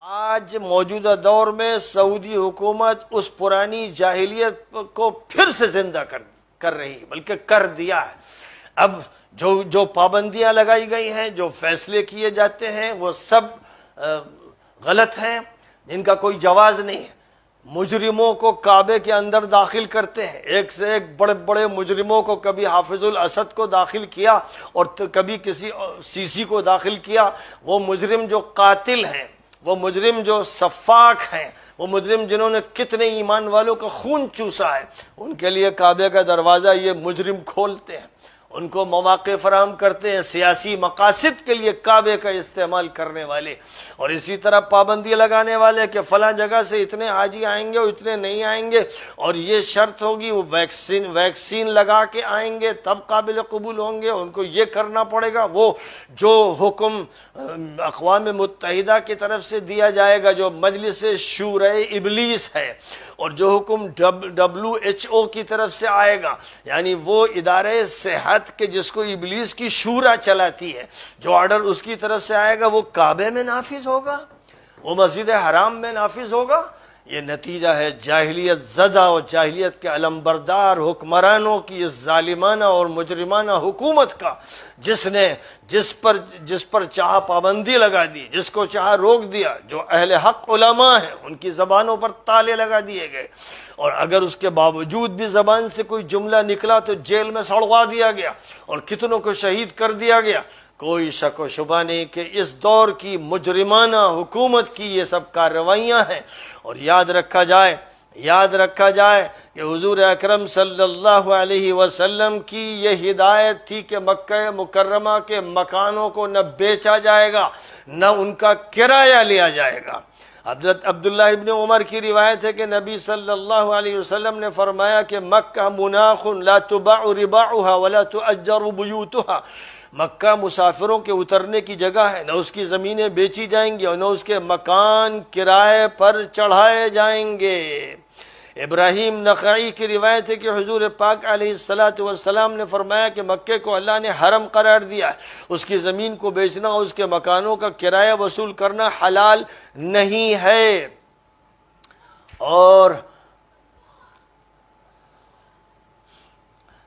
آج موجودہ دور میں سعودی حکومت اس پرانی جاہلیت کو پھر سے زندہ کر رہی، بلکہ کر دیا ہے۔ اب جو پابندیاں لگائی گئی ہیں، جو فیصلے کیے جاتے ہیں، وہ سب غلط ہیں، جن کا کوئی جواز نہیں ہے۔ مجرموں کو کعبے کے اندر داخل کرتے ہیں، ایک سے ایک بڑے بڑے مجرموں کو، کبھی حافظ الاسد کو داخل کیا اور کبھی کسی سیسی کو داخل کیا۔ وہ مجرم جو قاتل ہیں، وہ مجرم جو سفاک ہیں، وہ مجرم جنہوں نے کتنے ایمان والوں کا خون چوسا ہے، ان کے لیے کعبے کا دروازہ یہ مجرم کھولتے ہیں، ان کو مواقع فراہم کرتے ہیں سیاسی مقاصد کے لیے کعبے کا استعمال کرنے والے۔ اور اسی طرح پابندی لگانے والے کہ فلاں جگہ سے اتنے حاجی آئیں گے اور اتنے نہیں آئیں گے، اور یہ شرط ہوگی وہ ویکسین لگا کے آئیں گے تب قابل قبول ہوں گے، ان کو یہ کرنا پڑے گا۔ وہ جو حکم اقوام متحدہ کی طرف سے دیا جائے گا، جو مجلس شورائے ابلیس ہے، اور جو حکم WHO کی طرف سے آئے گا، یعنی وہ ادارے صحت کے جس کو ابلیس کی شورا چلاتی ہے، جو آرڈر اس کی طرف سے آئے گا وہ کعبے میں نافذ ہوگا، وہ مسجد حرام میں نافذ ہوگا۔ یہ نتیجہ ہے جاہلیت زدہ اور جاہلیت کے علمبردار حکمرانوں کی اس ظالمانہ اور مجرمانہ حکومت کا، جس پر چاہا پابندی لگا دی، جس کو چاہا روک دیا۔ جو اہل حق علماء ہیں ان کی زبانوں پر تالے لگا دیے گئے، اور اگر اس کے باوجود بھی زبان سے کوئی جملہ نکلا تو جیل میں سڑوا دیا گیا اور کتنوں کو شہید کر دیا گیا۔ کوئی شک و شبہ نہیں کہ اس دور کی مجرمانہ حکومت کی یہ سب کارروائیاں ہیں۔ اور یاد رکھا جائے کہ حضور اکرم صلی اللہ علیہ وسلم کی یہ ہدایت تھی کہ مکہ مکرمہ کے مکانوں کو نہ بیچا جائے گا، نہ ان کا کرایہ لیا جائے گا۔ حضرت عبداللہ ابن عمر کی روایت ہے کہ نبی صلی اللہ علیہ وسلم نے فرمایا کہ مکہ مناخ لا تباع رباعها ولا تؤجر بیوتها، مکہ مسافروں کے اترنے کی جگہ ہے، نہ اس کی زمینیں بیچی جائیں گی اور نہ اس کے مکان کرائے پر چڑھائے جائیں گے۔ ابراہیم نخعی کی روایت ہے کہ حضور پاک علیہ السلام نے فرمایا کہ مکے کو اللہ نے حرم قرار دیا ہے، اس کی زمین کو بیچنا اور اس کے مکانوں کا کرایہ وصول کرنا حلال نہیں ہے۔ اور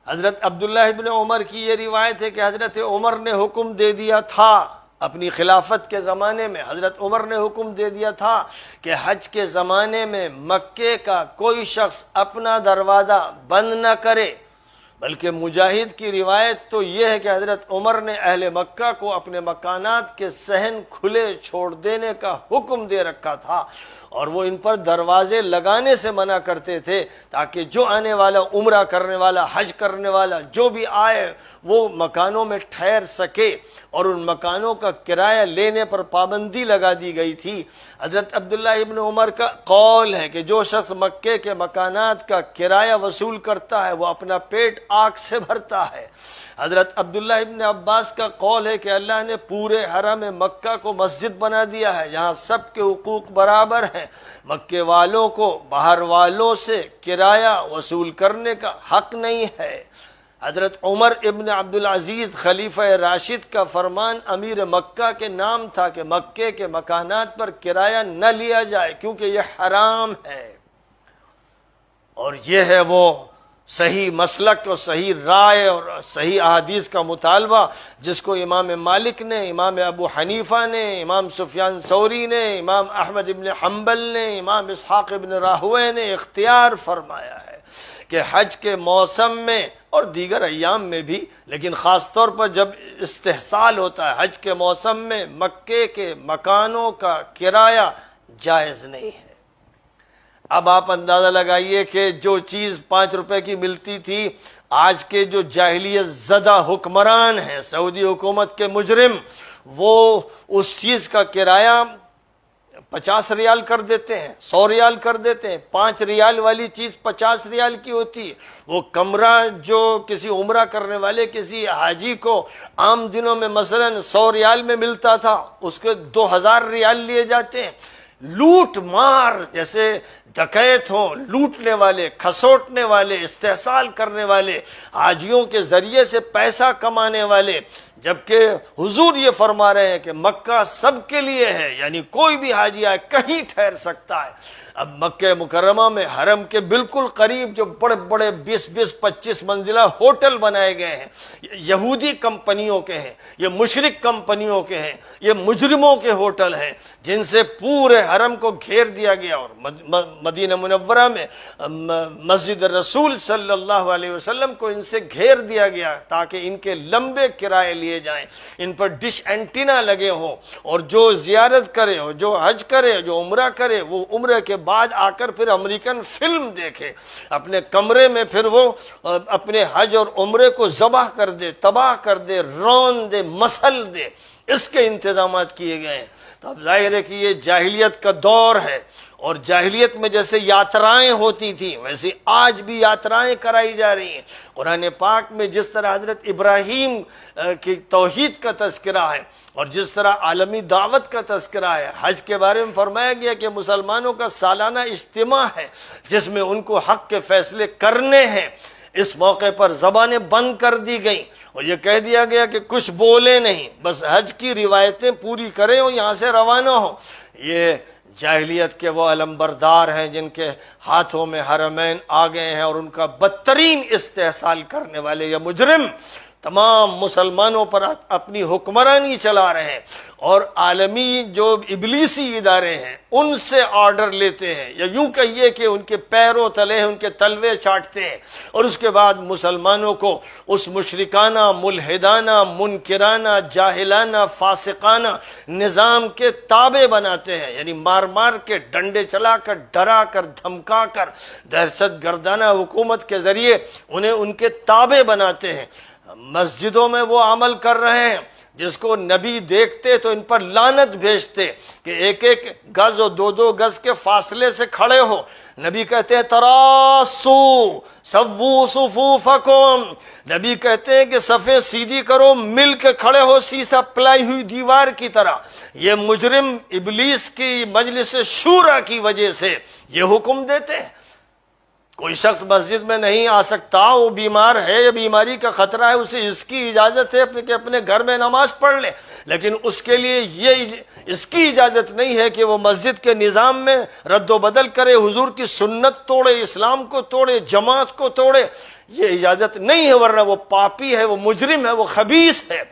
حضرت عبداللہ ابن عمر کی یہ روایت ہے کہ حضرت عمر نے حکم دے دیا تھا اپنی خلافت کے زمانے میں، حضرت عمر نے حکم دے دیا تھا کہ حج کے زمانے میں مکے کا کوئی شخص اپنا دروازہ بند نہ کرے، بلکہ مجاہد کی روایت تو یہ ہے کہ حضرت عمر نے اہل مکہ کو اپنے مکانات کے صحن کھلے چھوڑ دینے کا حکم دے رکھا تھا، اور وہ ان پر دروازے لگانے سے منع کرتے تھے تاکہ جو آنے والا عمرہ کرنے والا، حج کرنے والا جو بھی آئے وہ مکانوں میں ٹھہر سکے، اور ان مکانوں کا کرایہ لینے پر پابندی لگا دی گئی تھی۔ حضرت عبداللہ ابن عمر کا قول ہے کہ جو شخص مکے کے مکانات کا کرایہ وصول کرتا ہے وہ اپنا پیٹ آگ سے بھرتا ہے۔ حضرت عبداللہ ابن عباس کا قول ہے کہ اللہ نے پورے حرم مکہ کو مسجد بنا دیا ہے، یہاں سب کے حقوق برابر ہیں، مکے والوں کو باہر والوں سے کرایہ وصول کرنے کا حق نہیں ہے۔ حضرت عمر ابن عبدالعزیز خلیفہ راشد کا فرمان امیر مکہ کے نام تھا کہ مکے کے مکانات پر کرایہ نہ لیا جائے کیونکہ یہ حرام ہے، اور یہ ہے وہ صحیح مسلک اور صحیح رائے اور صحیح احادیث کا مطالبہ جس کو امام مالک نے، امام ابو حنیفہ نے، امام سفیان ثوری نے، امام احمد ابن حنبل نے، امام اسحاق ابن راہوے نے اختیار فرمایا ہے کہ حج کے موسم میں اور دیگر ایام میں بھی، لیکن خاص طور پر جب استحصال ہوتا ہے حج کے موسم میں، مکے کے مکانوں کا کرایہ جائز نہیں ہے۔ اب آپ اندازہ لگائیے کہ جو چیز 5 روپے کی ملتی تھی، آج کے جو جاہلیت زدہ حکمران ہیں، سعودی حکومت کے مجرم، وہ اس چیز کا کرایہ 50 ریال کر دیتے ہیں، 100 ریال کر دیتے ہیں۔ 5 ریال والی چیز 50 ریال کی ہوتی ہے۔ وہ کمرہ جو کسی عمرہ کرنے والے کسی حاجی کو عام دنوں میں مثلا 100 ریال میں ملتا تھا، اس کے 2000 ریال لیے جاتے ہیں۔ لوٹ مار، جیسے ڈکیت ہوں، لوٹنے والے، کھسوٹنے والے، استحصال کرنے والے، حاجیوں کے ذریعے سے پیسہ کمانے والے، جبکہ حضور یہ فرما رہے ہیں کہ مکہ سب کے لیے ہے، یعنی کوئی بھی حاجی آئے کہیں ٹھہر سکتا ہے۔ اب مکہ مکرمہ میں حرم کے بالکل قریب جو بڑے بڑے 20-25 منزلہ ہوٹل بنائے گئے ہیں، یہودی کمپنیوں کے ہیں، یہ مشرک کمپنیوں کے ہیں، یہ مجرموں کے ہوٹل ہیں، جن سے پورے حرم کو گھیر دیا گیا۔ اور مدینہ منورہ میں مسجد رسول صلی اللہ علیہ وسلم کو ان سے گھیر دیا گیا تاکہ ان کے لمبے کرائے لیے جائیں، ان پر ڈش اینٹینا لگے ہوں، اور جو زیارت کرے اور جو حج کرے جو عمرہ کرے وہ عمرے کے بعد آ کر پھر امریکن فلم دیکھے، اپنے کمرے میں پھر وہ اپنے حج اور عمرے کو ذبح کر دے، تباہ کر دے، رون دے، مسل دے۔ اس کے انتظامات کیے گئے ہیں۔ تو اب ظاہر ہے کہ یہ جاہلیت کا دور ہے، اور جاہلیت میں جیسے یاترائیں ہوتی تھیں ویسے آج بھی یاترائیں کرائی جا رہی ہیں۔ قرآن پاک میں جس طرح حضرت ابراہیم کی توحید کا تذکرہ ہے اور جس طرح عالمی دعوت کا تذکرہ ہے، حج کے بارے میں فرمایا گیا کہ مسلمانوں کا سالانہ اجتماع ہے جس میں ان کو حق کے فیصلے کرنے ہیں۔ اس موقع پر زبانیں بند کر دی گئیں اور یہ کہہ دیا گیا کہ کچھ بولے نہیں، بس حج کی روایتیں پوری کریں اور یہاں سے روانہ ہوں۔ یہ جاہلیت کے وہ علمبردار ہیں جن کے ہاتھوں میں حرمین آ گئے ہیں، اور ان کا بدترین استحصال کرنے والے یہ مجرم تمام مسلمانوں پر اپنی حکمرانی چلا رہے ہیں، اور عالمی جو ابلیسی ادارے ہیں ان سے آرڈر لیتے ہیں، یا یوں کہیے کہ ان کے پیروں تلے ان کے تلوے چاٹتے ہیں، اور اس کے بعد مسلمانوں کو اس مشرکانہ، ملحدانہ، منکرانہ، جاہلانہ، فاسقانہ نظام کے تابع بناتے ہیں، یعنی مار مار کے، ڈنڈے چلا کر، ڈرا کر، دھمکا کر، دہشت گردانہ حکومت کے ذریعے انہیں ان کے تابع بناتے ہیں۔ مسجدوں میں وہ عمل کر رہے ہیں جس کو نبی دیکھتے تو ان پر لعنت بھیجتے کہ ایک ایک گز اور دو گز کے فاصلے سے کھڑے ہو۔ نبی کہتے ہیں تراسو سوو صفوفکم، نبی کہتے ہیں کہ صفیں سیدھی کرو، مل کے کھڑے ہو سیسا پلائی ہوئی دیوار کی طرح۔ یہ مجرم ابلیس کی مجلس شورا کی وجہ سے یہ حکم دیتے ہیں۔ کوئی شخص مسجد میں نہیں آ سکتا، وہ بیمار ہے یا بیماری کا خطرہ ہے، اسے اس کی اجازت ہے کہ اپنے گھر میں نماز پڑھ لے، لیکن اس کے لیے اس کی اجازت نہیں ہے کہ وہ مسجد کے نظام میں رد و بدل کرے، حضور کی سنت توڑے، اسلام کو توڑے، جماعت کو توڑے۔ یہ اجازت نہیں ہے، ورنہ وہ پاپی ہے، وہ مجرم ہے، وہ خبیث ہے۔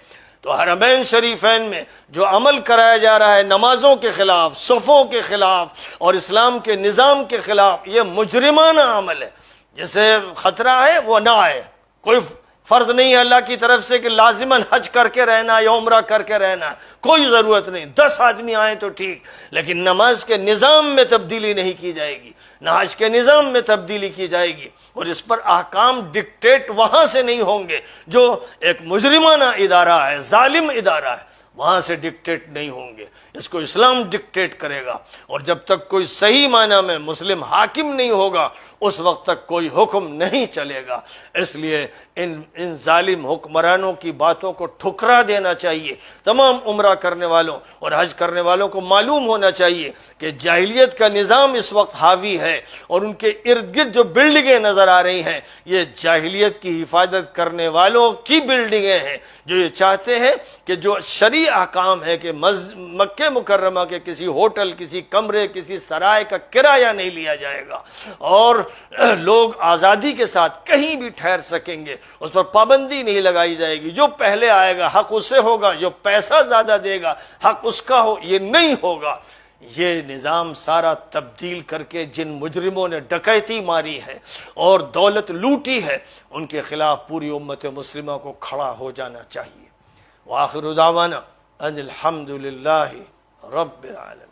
تو حرمین شریفین میں جو عمل کرایا جا رہا ہے نمازوں کے خلاف، صفوں کے خلاف اور اسلام کے نظام کے خلاف، یہ مجرمانہ عمل ہے۔ جسے خطرہ ہے وہ نہ آئے، کوئی فرض نہیں ہے اللہ کی طرف سے کہ لازماً حج کر کے رہنا یا عمرہ کر کے رہنا، کوئی ضرورت نہیں، 10 آدمی آئیں تو ٹھیک، لیکن نماز کے نظام میں تبدیلی نہیں کی جائے گی، نہ حج کے نظام میں تبدیلی کی جائے گی، اور اس پر احکام ڈکٹیٹ وہاں سے نہیں ہوں گے جو ایک مجرمانہ ادارہ ہے، ظالم ادارہ ہے، وہاں سے ڈکٹیٹ نہیں ہوں گے، اس کو اسلام ڈکٹیٹ کرے گا۔ اور جب تک کوئی صحیح معنی میں مسلم حاکم نہیں ہوگا اس وقت تک کوئی حکم نہیں چلے گا۔ اس لیے ان ظالم حکمرانوں کی باتوں کو ٹھکرا دینا چاہیے۔ تمام عمرہ کرنے والوں اور حج کرنے والوں کو معلوم ہونا چاہیے کہ جاہلیت کا نظام اس وقت حاوی ہے، اور ان کے ارد گرد جو بلڈنگیں نظر آ رہی ہیں یہ جاہلیت کی حفاظت کرنے والوں کی بلڈنگیں ہیں، جو یہ چاہتے ہیں کہ جو شرعی احکام ہے کہ مکہ مکرمہ کے کسی ہوٹل، کسی کمرے، کسی سرائے کا کرایہ نہیں لیا جائے گا، اور لوگ آزادی کے ساتھ کہیں بھی ٹھہر سکیں گے، اس پر پابندی نہیں لگائی جائے گی، جو پہلے آئے گا حق اسے ہوگا، جو پیسہ زیادہ دے گا حق اس کا ہو، یہ نہیں ہوگا۔ یہ نظام سارا تبدیل کر کے جن مجرموں نے ڈکیتی ماری ہے اور دولت لوٹی ہے ان کے خلاف پوری امت مسلمہ کو کھڑا ہو جانا چاہیے۔ وآخر دعوانا ان الحمد للہ رب العالمین۔